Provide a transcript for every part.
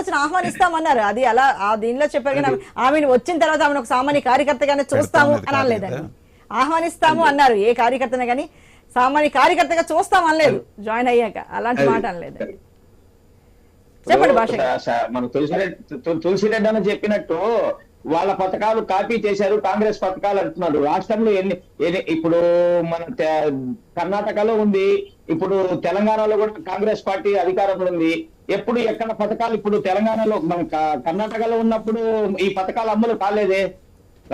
ఆలోచన ఆహ్వానిస్తామన్నారు. అది అలా దీనిలో చెప్పారు కానీ ఆమెను వచ్చిన తర్వాత ఆమెను ఒక సామాన్య కార్యకర్తగానే చూస్తాము అని అనలేదండి. ఆహ్వానిస్తాము అన్నారు ఏ కార్యకర్తనే కానీ సామాన్య కార్యకర్తగా చూస్తాం అనలేదు జాయిన్ అయ్యాక, అలాంటి మాట అనలేదు. చెప్పండి భాష. మన తులసిరెడ్డి అని చెప్పినట్టు వాళ్ళ పథకాలు కాపీ చేశారు, కాంగ్రెస్ పథకాలు అంటున్నారు. రాష్ట్రంలో ఇప్పుడు మన కర్ణాటకలో ఉంది, ఇప్పుడు తెలంగాణలో కూడా కాంగ్రెస్ పార్టీ అధికారంలో ఉంది. ఎప్పుడు ఎక్కడ పథకాలు ఇప్పుడు తెలంగాణలో మన కర్ణాటకలో ఉన్నప్పుడు ఈ పథకాలు అమలు కాలేదే.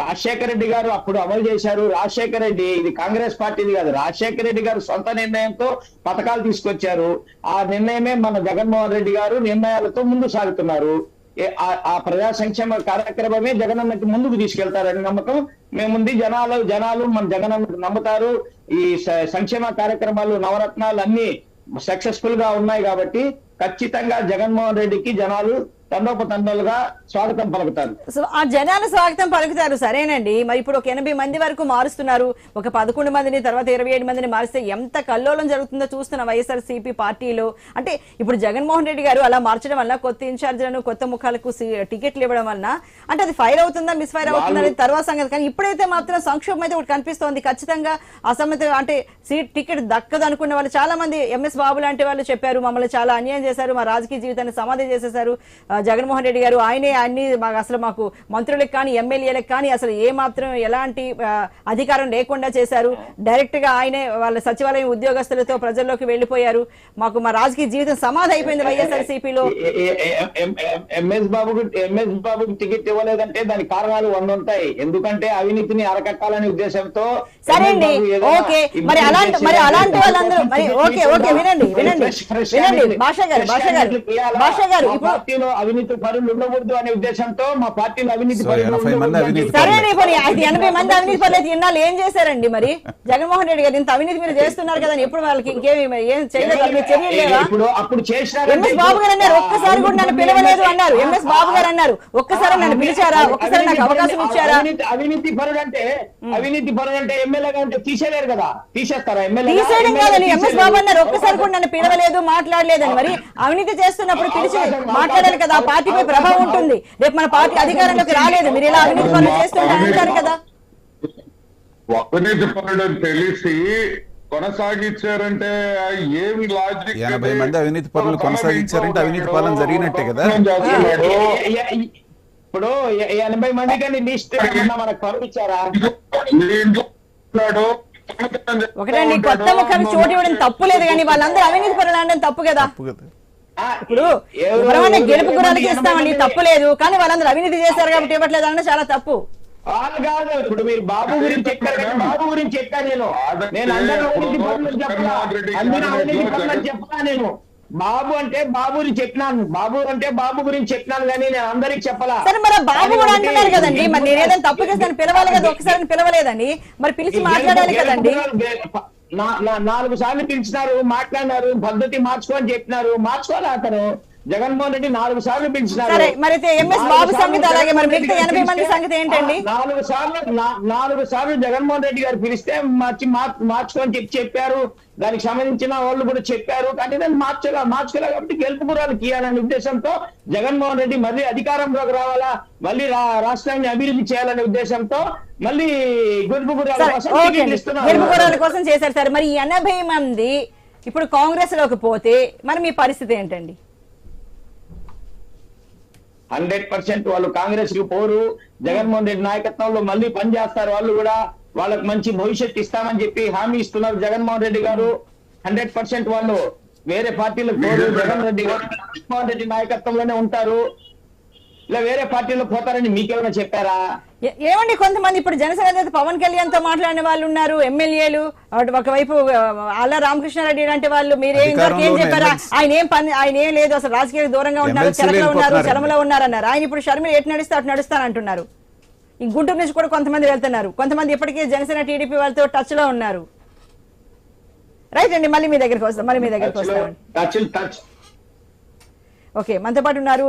రాజశేఖర రెడ్డి గారు అప్పుడు అమలు చేశారు. రాజశేఖర రెడ్డి, ఇది కాంగ్రెస్ పార్టీది కాదు, రాజశేఖర రెడ్డి గారు సొంత నిర్ణయంతో పథకాలు తీసుకొచ్చారు. ఆ నిర్ణయమే మన జగన్మోహన్ రెడ్డి గారు నిర్ణయాలతో ముందు సాగుతున్నారు. ఆ ప్రజా సంక్షేమ కార్యక్రమమే జగనన్నకి ముందుకు తీసుకెళ్తారని నమ్మకం మేముంది. జనాలు మన జగనన్నకు నమ్ముతారు. ఈ సంక్షేమ కార్యక్రమాలు నవరత్నాలు అన్ని సక్సెస్ఫుల్ గా ఉన్నాయి కాబట్టి ఖచ్చితంగా జగన్మోహన్ రెడ్డికి జనాలు తండోపతండాలుగా స్వాగతం పలుకుతారు. సో ఆ జనాలు స్వాగతం పలుకుతారు, సరేనండి. మరి ఇప్పుడు ఒక 80 మంది వరకు మారుస్తున్నారు, ఒక 11 మందిని తర్వాత 27 మందిని మారిస్తే ఎంత కల్లోలం జరుగుతుందో చూస్తున్న వైఎస్ఆర్సీపీ పార్టీలో. అంటే ఇప్పుడు జగన్మోహన్ రెడ్డి గారు అలా మార్చడం వల్ల కొత్త ఇన్ఛార్జీలను కొత్త ముఖాలకు టికెట్లు ఇవ్వడం వల్ల అంటే అది ఫైర్ అవుతుందా మిస్ ఫైర్ అవుతుందా అనేది తర్వాత సంగతి. కానీ ఇప్పుడైతే మాత్రం సంక్షోభం అయితే ఒకటి కనిపిస్తోంది. ఖచ్చితంగా అసమ్మతి అంటే సీట్ టికెట్ దక్కదు అనుకున్న వాళ్ళు చాలా మంది, ఎంఎస్ బాబు లాంటి వాళ్ళు చెప్పారు మమ్మల్ని చాలా అన్యాయం చేశారు, మా రాజకీయ జీవితాన్ని సమాధి చేసేశారు జగన్మోహన్ రెడ్డి గారు, ఆయనే అన్ని అసలు మాకు మంత్రులకు కానీ ఎమ్మెల్యేలకు కానీ అసలు ఏ మాత్రం ఎలాంటి అధికారం లేకుండా చేశారు, డైరెక్ట్ గా ఆయనే వాళ్ళ సచివాలయం ఉద్యోగస్తులతో ప్రజల్లోకి వెళ్లిపోయారు, మాకు మా రాజకీయ జీవితం సమాధి అయిపోయింది వైఎస్ఆర్సీపీలో. ఎంఎస్ బాబుకి టికెట్ ఇవ్వలేదంటే దానికి కారణాలు 100 ఉంటాయి. ఎందుకంటే అవినీతిని అరకట్టాలనే ఉద్దేశంతో. సరే అండి, ఓకే. మరి అలాంటి వాళ్ళందరూ మరి ఓకే వినండి భాష గారు పార్టీలో అవినీతి పరులు ఉండకూడదు అనే ఉద్దేశంతో మా పార్టీలో అవినీతి పరులు. సరేనే, 80 మంది అవినీతి పరులు ఇన్నాళ్ళు ఏం చేశారండి? మరి జగన్మోహన్ రెడ్డి గారు ఇంత అవినీతి మీరు చేస్తున్నారు కదా, ఎప్పుడు వాళ్ళకి ఇంకేమి ఏం చేయలేదు. అప్పుడు చేసిన ఎంఎస్ బాబు గారు అన్నారు ఒక్కసారి కూడా నన్ను పిలవలేదు అన్నారు. ఎంఎస్ బాబు గారు అన్నారు ఒక్కసారి నన్ను పిలిచారా, ఒక్కసారి నాకు అవకాశం ఇచ్చారా? అవినీతి పరుడు అంటే ఎమ్మెల్యేగా ఉంటే తీసేయలేరు కదా, తీసేస్తారా ఎమ్మెల్యే? తీసేయడం కాదని ఎంఎస్ బాబు అన్నారు ఒక్కసారి కూడా నన్ను పిలవలేదు మాట్లాడలేదని. మరి అవినీతి చేస్తున్నప్పుడు పిలిచి మాట్లాడాలి కదా, ఆ పార్టీపై ప్రభావం ఉంటుంది. రేపు మన పార్టీ అధికారంలోకి రాలేదు, మీరు ఇలా అవినీతి పనులు చేస్తుంటే అంటారు కదా. అవినీతి పనులు తెలిసి కొనసాగించారంటే ఏమి లాజిక్? 80 మంది అవినీతి పనులు కొనసాగించారంటే అవినీతి పాలన జరిగినట్టే కదా. ఇప్పుడు 80 మంది కానీ లిస్ట్ మనకు పంపించారా? ఒకటండి, కొత్త ముఖానికి చోటు ఇవ్వడం తప్పు లేదు, కానీ వాళ్ళందరూ అవినీతి పనులు అనడం తప్పు కదా. ఇప్పుడు ఎవరైనా గెలుపు గురాలకి ఇస్తామండి, తప్పు లేదు, కానీ వాళ్ళందరూ అవినీతి చేశారు కాబట్టి ఇవ్వట్లేదు అంటే చాలా తప్పు. వాళ్ళు కాదు, ఇప్పుడు మీరు బాబు గురించి చెప్పారు కదా, బాబు గురించి చెప్పాను నేను అందరూ అవినీతి పనులు చెప్పలా, అందరూ అవినీతి పనులు చెప్పలా. నేను బాబు అంటే బాబు గురించి చెప్పినాను కానీ నేను అందరికి చెప్పలా. సరే, మరి బాబు కూడా అంటున్నారు కదండి, మరి నేను ఏదైనా తప్పు చేస్తాను పిలవాలి కదా, ఒకసారి పిలవలేదని మరి పిలిచి మాట్లాడాలి కదండి. 4 సార్లు పిలిచినారు, మాట్లాడినారు, పద్ధతి మార్చుకోని చెప్పినారు, మార్చుకోవాలి. అతను జగన్మోహన్ రెడ్డి 4 సార్లు పిలిచినారు. సరే, మరి ఎంఎస్ బాబు సంగతి అలాగే, మరి మిగతా 80 మంది సంగతి ఏంటండి? 4 సార్లు జగన్మోహన్ రెడ్డి గారు పిలిస్తే మార్చుకొని చెప్పారు. దానికి సంబంధించిన వాళ్ళు కూడా చెప్పారు, కానీ దాన్ని మార్చుకోలే కాబట్టి గెలుపు గురాలకు ఇవ్వాలనే ఉద్దేశంతో జగన్మోహన్ రెడ్డి మళ్ళీ అధికారంలోకి రావాలా, మళ్ళీ రాష్ట్రాన్ని అభివృద్ధి చేయాలనే ఉద్దేశంతో మళ్ళీ గెలుపు గురాల కోసం చేశారు. సార్, మరి 80 మంది ఇప్పుడు కాంగ్రెస్ లోకి పోతే మరి మీ పరిస్థితి ఏంటండి? 100% వాళ్ళు కాంగ్రెస్ కి పోరు. జగన్మోహన్ రెడ్డి నాయకత్వంలో మళ్ళీ పనిచేస్తారు. వాళ్ళు కూడా వాళ్ళకి మంచి భవిష్యత్తు ఇస్తామని చెప్పి హామీ ఇస్తున్నారు జగన్మోహన్ రెడ్డి గారు. 100% వాళ్ళు వేరే పార్టీలకు పోరు. జగన్మోహన్ రెడ్డి నాయకత్వంలోనే ఉంటారు. ఇలా వేరే పార్టీలో పోతారని మీకేమైనా చెప్పారా? ఏమండి, కొంతమంది ఇప్పుడు జనసేన పవన్ కళ్యాణ్ తో మాట్లాడిన వాళ్ళు ఉన్నారు, ఎమ్మెల్యేలు. ఒకవైపు ఆళ్ళ రామకృష్ణారెడ్డి లాంటి వాళ్ళు. మీరేం చెప్పారా? ఆయన ఏం లేదు, అసలు రాజకీయ దూరంగా ఉన్నారు, చలమలో ఉన్నారన్నారు. ఆయన ఇప్పుడు షర్మిల ఎటు నడిస్తే అటు నడుస్తానంటున్నారు. ఈ గుంటూరు నుంచి కూడా కొంతమంది వెళ్తున్నారు, కొంతమంది ఇప్పటికీ జనసేన టీడీపీ వాళ్ళతో టచ్ లో ఉన్నారు. రైట్ అండి, మళ్ళీ మీ దగ్గరికి వస్తాం. ఓకే, మనతో పాటు ఉన్నారు